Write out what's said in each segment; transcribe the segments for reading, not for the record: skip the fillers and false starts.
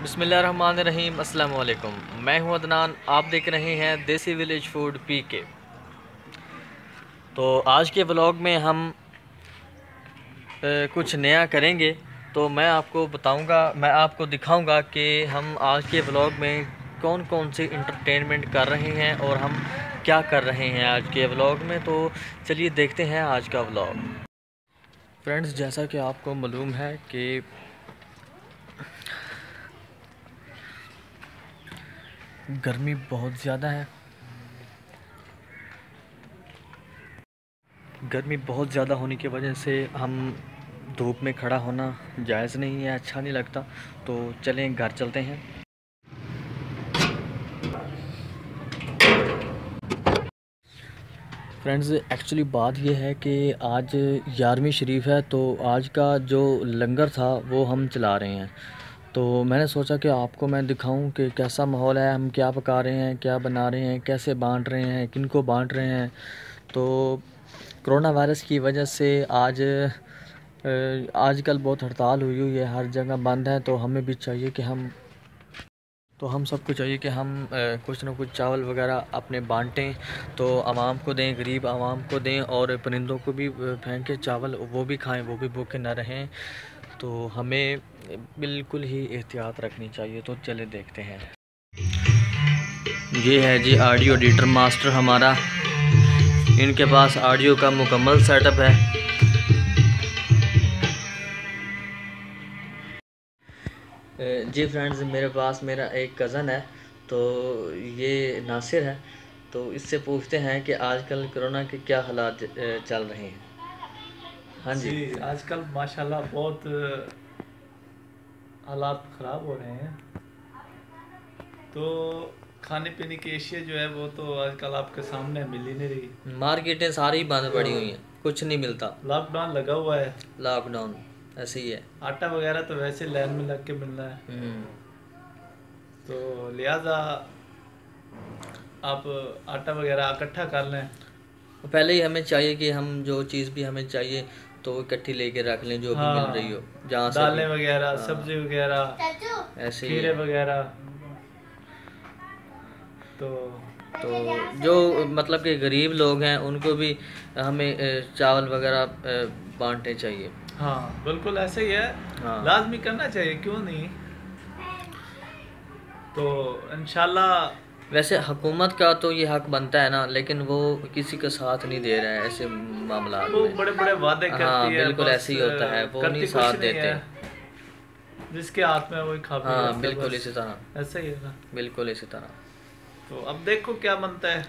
बिस्मिल्लाहिर्रहमानिर्रहीम, अस्सलाम वालेकुम। मैं हूं अदनान, आप देख रहे हैं देसी विलेज फूड पीके। तो आज के व्लॉग में हम कुछ नया करेंगे। तो मैं आपको बताऊंगा, मैं आपको दिखाऊंगा कि हम आज के व्लॉग में कौन कौन से इंटरटेनमेंट कर रहे हैं और हम क्या कर रहे हैं आज के व्लॉग में। तो चलिए देखते हैं आज का व्लॉग। फ्रेंड्स, जैसा कि आपको मालूम है कि गर्मी बहुत ज़्यादा है। गर्मी बहुत ज़्यादा होने की वजह से हम धूप में खड़ा होना जायज़ नहीं है, अच्छा नहीं लगता। तो चलें घर चलते हैं। फ्रेंड्स, एक्चुअली बात यह है कि आज 11वीं शरीफ है, तो आज का जो लंगर था वो हम चला रहे हैं। तो मैंने सोचा कि आपको मैं दिखाऊं कि कैसा माहौल है, हम क्या पका रहे हैं, क्या बना रहे हैं, कैसे बांट रहे हैं, किनको बांट रहे हैं। तो कोरोना वायरस की वजह से आजकल बहुत हड़ताल हुई है, हर जगह बंद है। तो हमें भी चाहिए कि हम सबको चाहिए कि हम कुछ ना कुछ चावल वगैरह अपने बांटें, तो आवाम को दें, गरीब आवाम को दें, और परिंदों को भी फेंके चावल, वो भी खाएं, वो भी भूखे ना रहें। तो हमें बिल्कुल ही एहतियात रखनी चाहिए। तो चले देखते हैं। ये है जी ऑडियो एडिटर मास्टर हमारा, इनके पास ऑडियो का मुकम्मल सेटअप है। जी फ्रेंड्स, मेरे पास मेरा एक कज़न है, तो ये नासिर है। तो इससे पूछते हैं कि आजकल कोरोना के क्या हालात चल रहे हैं। हाँ जी, आजकल माशाल्लाह बहुत हालात ख़राब हो रहे हैं। तो खाने पीने की एशिया जो है वो तो आजकल आपके सामने मिल ही नहीं रही। मार्केटें सारी बंद पड़ी हुई हैं, कुछ नहीं मिलता। लॉकडाउन लगा हुआ है। लॉकडाउन ऐसे ही है। आटा वगैरह तो वैसे लाइन में लग के मिलना है, तो लिहाजा आप आटा वगैरह इकट्ठा कर लें। पहले ही हमें चाहिए कि हम जो चीज़ भी हमें चाहिए तो इकट्ठी लेके रख लें, जो भी मिल रही हो, जहाँ से दालें वगैरह, सब्जी वगैरह, ऐसे ही खीरे वगैरह। तो जो मतलब कि गरीब लोग हैं उनको भी हमें चावल वगैरह बांटने चाहिए। हाँ बिल्कुल ऐसे ही है। हाँ, लाजमी करना चाहिए, क्यों नहीं। तो इंशाल्लाह वैसे हुकूमत का तो ये हक बनता है ना, लेकिन वो किसी का साथ नहीं दे रहा है ऐसे मामला वो में। बड़े बड़े वादे करती हाँ है, बिल्कुल बस ऐसे ही होता है, वो नहीं कुछ साथ नहीं देते। है। जिसके हाथ में वही खा पी हाँ लेता है, बिल्कुल बस इसी तरह, ऐसा ही है ना। बिल्कुल इसी तरह। तो अब देखो क्या बनता है।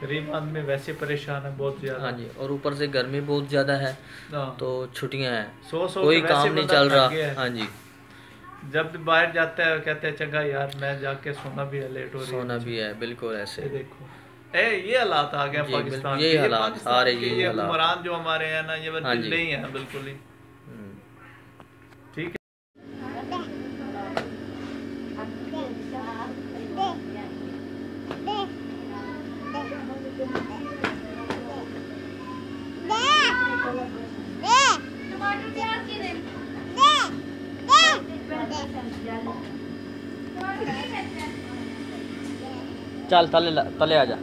गरीब आदमी वैसे परेशान है बहुत ज्यादा। हाँ जी, और ऊपर से गर्मी बहुत ज़्यादा है, हाँ। तो छुट्टियां हैं, सो कोई के काम वैसे नहीं बंदा चल थक रहा। गया है। हाँ जी, जब भी बाहर जाता है कहते हैं चंगा यार मैं जाके सोना भी है, लेट हो रही है। सोना भी है, बिल्कुल ऐसे। ये देखो ये हालात आ गया जी, पाकिस्तान यही के। ये हालात पाकिस्तान सारे, के यही ये हालात। हुक्मरान जो हमारे हैं ना, ये हाँ जी, नहीं है बिल्कुल ही। ठीक है। चल तले तले आ जा।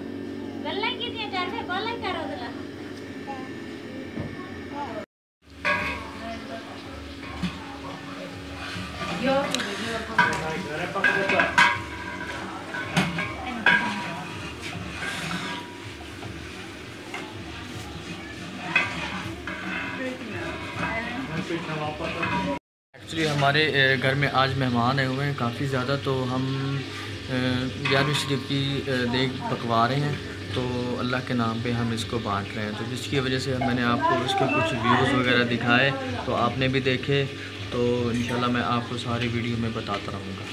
एक्चुअली हमारे घर में आज मेहमान आए हुए हैं काफ़ी ज़्यादा, तो हम 11वीं शरीफ की देग पकवा रहे हैं। तो अल्लाह के नाम पे हम इसको बांट रहे हैं, तो जिसकी वजह से मैंने आपको इसके कुछ व्यूज़ वगैरह दिखाए, तो आपने भी देखे। तो इंशाल्लाह मैं आपको सारी वीडियो में बताता रहूँगा।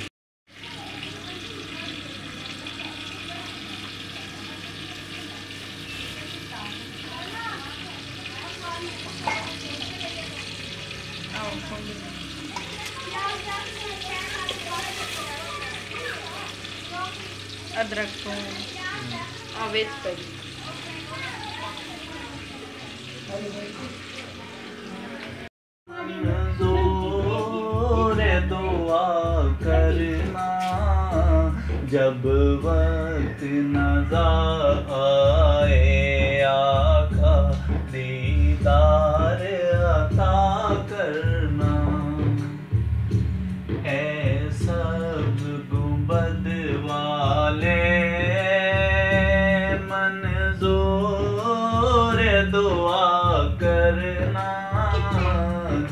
अदरक को आवेज पर करना, जब वक्त नज़र आए आका दीदार अता करना। है सब गुंबद वाले मंजूर दुआ करना,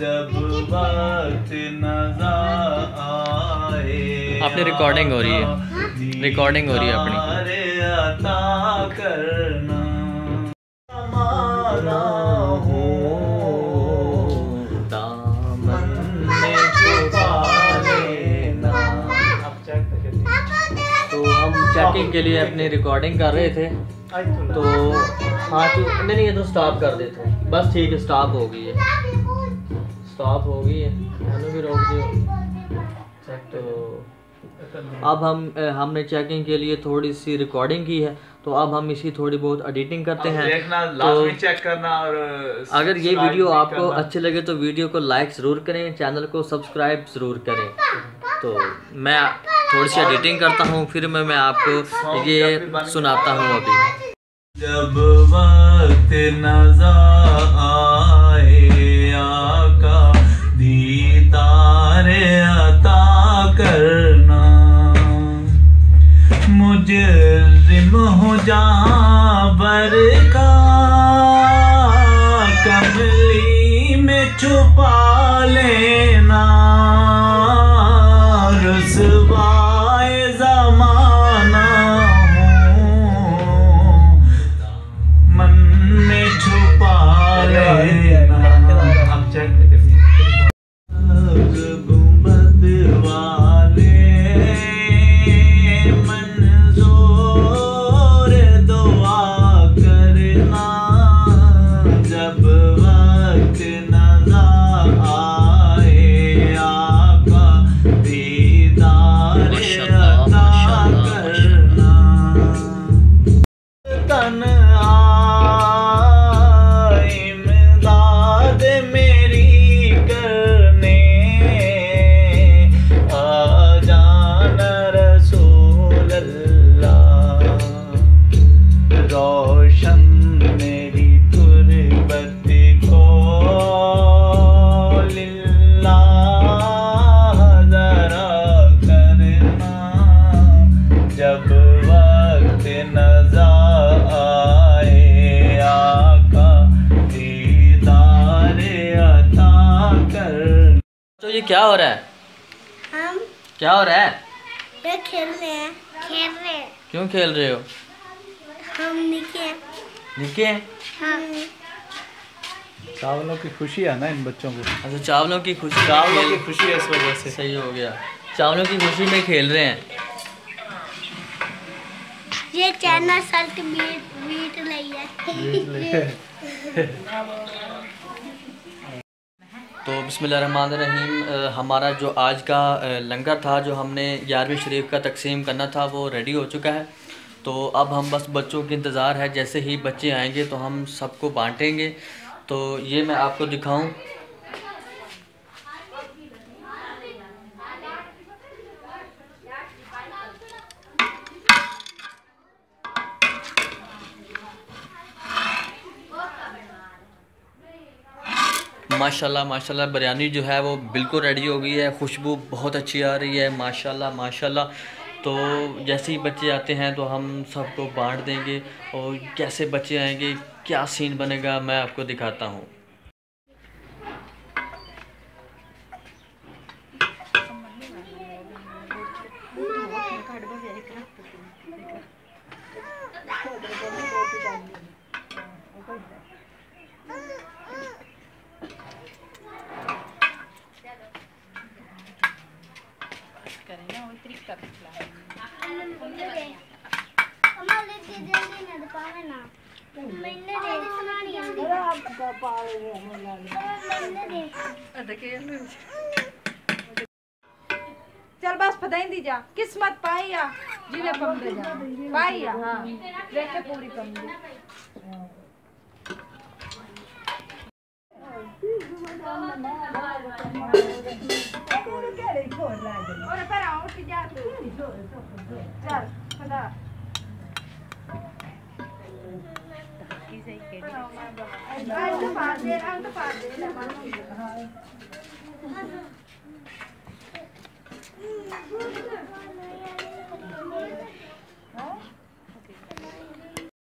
जब वक्त नज़र आए। अपनी रिकॉर्डिंग हो रही है, रिकॉर्डिंग हो रही है अपनी। अता करना माना हो दामन में छुपा लेना। तो हम चेकिंग के लिए अपनी रिकॉर्डिंग कर रहे थे, तो हाँ तो नहीं, ये तो स्टॉप कर देते हैं बस। ठीक है, स्टॉप हो गई है, स्टॉप हो गई है, मैंने भी रोक दिया। तो अब हमने चेकिंग के लिए थोड़ी सी रिकॉर्डिंग की है, तो अब हम इसी थोड़ी बहुत एडिटिंग करते हैं। देखना, तो लाजमी चेक करना। और अगर ये वीडियो आपको अच्छे लगे तो वीडियो को लाइक ज़रूर करें, चैनल को सब्सक्राइब ज़रूर करें। तो मैं थोड़ी सी एडिटिंग करता हूँ, फिर मैं आपको ये सुनाता हूँ अभी। जब वक्त नज़र आए आका दीदार अता करना, मुजरिम हो जहाँ बर का कमली में छुपा लेना, रुसवाए ज़माना मन में छुपा लेना। अब चेक गुंबद वाले मंजूर दुआ करना, जब वक्त नज़र आए आका दीदार अता करना। तन इमदाद मेरी करने आ जाना रसूल अल्लाह, रोशन मेरी तुरबत को लिल्लाह ज़रा करना, जब वक्त नज़र आए आका दीदार अता करना। तो ये क्या हो रहा है? हम क्या हो रहा है? ये खेल रहे हैं। क्यों खेल रहे हो? हम निके। निके? हाँ। चावलों की खुशी है ना इन बच्चों को। अच्छा, चावलों की खुशी, चावलों की खुशी है इस वजह से। सही हो गया, चावलों की खुशी में खेल रहे हैं। ये चैनल सल्ट बीट लई है। तो बिस्मिल्लाहिर्रहमानिर्रहीम, हमारा जो आज का लंगर था, जो हमने 11वीं शरीफ का तकसीम करना था, वो रेडी हो चुका है। तो अब हम बस बच्चों के इंतज़ार है, जैसे ही बच्चे आएंगे तो हम सबको बांटेंगे। तो ये मैं आपको दिखाऊं। माशाल्लाह माशाल्लाह, बिरयानी जो है वो बिल्कुल रेडी हो गई है, खुशबू बहुत अच्छी आ रही है, माशाल्लाह माशाल्लाह। तो जैसे ही बच्चे आते हैं तो हम सबको बांट देंगे, और कैसे बच्चे आएंगे, क्या सीन बनेगा, मैं आपको दिखाता हूँ। चल बस फदाई दी जा, किस्मत पाई आ जिवे पंदे जा पाई आ। हां देखे पूरी पंदे और पर आओ चल खुदा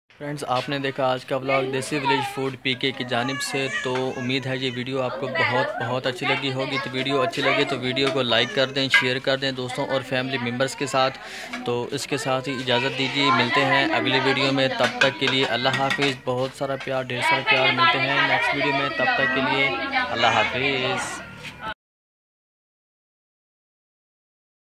फ्रेंड्स, आपने देखा आज का व्लॉग देसी विलेज फूड पीके की जानिब से। तो उम्मीद है ये वीडियो आपको बहुत अच्छी लगी होगी। तो वीडियो अच्छी लगे तो वीडियो को लाइक कर दें, शेयर कर दें दोस्तों और फैमिली मेम्बर्स के साथ। तो इसके साथ ही इजाज़त दीजिए, मिलते हैं अगली वीडियो में। तब तक के लिए अल्लाह हाफिज़। बहुत सारा प्यार, ढेर सारा प्यार। मिलते हैं नेक्स्ट वीडियो में, तब तक के लिए अल्लाह हाफिज़।